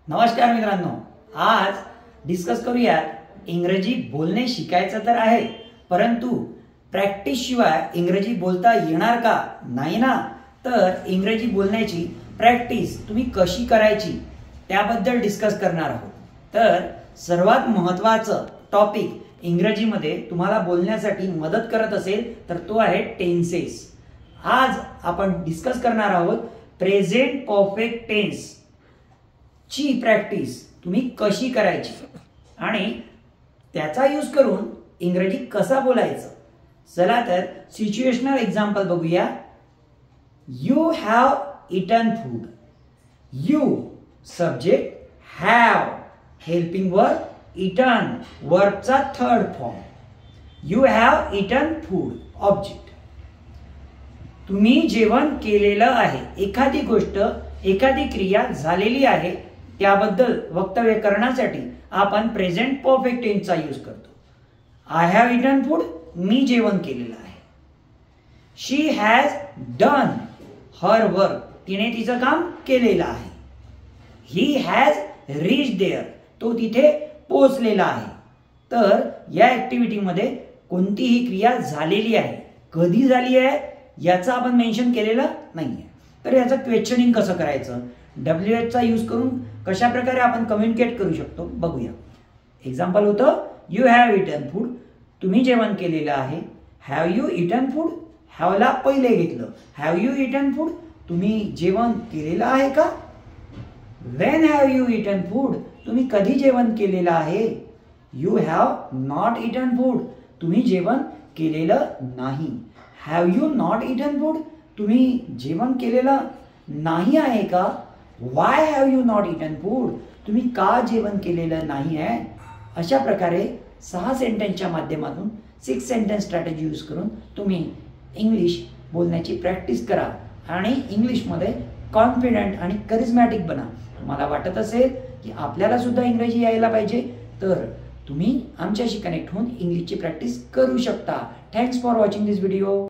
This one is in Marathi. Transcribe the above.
नमस्कार मित्रांनो, आज डिस्कस करूयात इंग्रजी बोलणे शिकायचं तर आहे, परंतु प्रॅक्टिस शिवाय इंग्रजी बोलता येणार का? नाही ना. तर इंग्रजी बोलण्याची प्रॅक्टिस तुम्ही कशी करायची त्याबद्दल डिस्कस करणार आहोत. तर सर्वात महत्त्वाचं टॉपिक इंग्रजीमध्ये तुम्हाला बोलण्यासाठी मदत करत असेल तर तो आहे टेन्सेस. आज आपण डिस्कस करणार आहोत प्रेझेंट परफेक्ट टेन्स ची प्रॅक्टिस तुम्ही कशी करायची आणि त्याचा यूज करून इंग्रजी कसा बोलायचं. चला तर सिच्युएशनल एक्झाम्पल बघूया. You have eaten food. You subject, have helping verb, eaten वर्बचा third form. You have eaten food object. तुम्ही जेवण केलेलं आहे. एखादी गोष्ट, एखादी क्रिया झालेली आहे त्याबद्दल वक्तव्य करण्यासाठी आपण प्रेझेंट परफेक्ट टेन्सचा यूज करतो. आय हॅव इटन फूड, मी जेवण केलेलं आहे. शी हॅज डन हर वर्क, तिने तिचं काम केलेलं आहे. ही हॅज रीच देअर, तो तिथे पोहोचलेला आहे. तर या ऍक्टिव्हिटीमध्ये कोणतीही क्रिया झालेली आहे, कधी झाली आहे याचं आपण मेन्शन केलेलं नाहीये. तर याचं क्वेश्चनिंग कसं करायचं, WH चा यूज करून कशा प्रकारे आपण कम्युनिकेट करू शकतो बघूया. एक्झाम्पल होतं यू हॅव इटन फूड, तुम्ही जेवण केलेलं आहे. हॅव यू इटन फूड, हॅवला पहिले घेतलं. हॅव यू इटन फूड, तुम्ही जेवण केलेलं आहे का? When have you eaten food, तुम्ही कधी जेवण केलेलं आहे. You have not eaten food, तुम्ही जेवण केलेलं नाही. Have you not eaten food, तुम्ही जेवण केलेलं नाही आहे का? Y have you not eaten food, तुम्ही का जेवण केलेलं नाही आहे. अशा प्रकारे 6 सेंटेन्सच्या माध्यमातून 6 सेंटेन्स स्ट्रॅटेजी यूज करून तुम्ही इंग्लिश बोलण्याची प्रॅक्टिस करा आणि इंग्लिशमध्ये कॉन्फिडंट आणि करिझमॅटिक बना. मला वाटत असेल की आपल्याला सुद्धा इंग्रजी यायला पाहिजे तर तुम्ही आमच्याशी कनेक्ट होऊन इंग्लिशची प्रॅक्टिस करू शकता. Thanks for watching this video.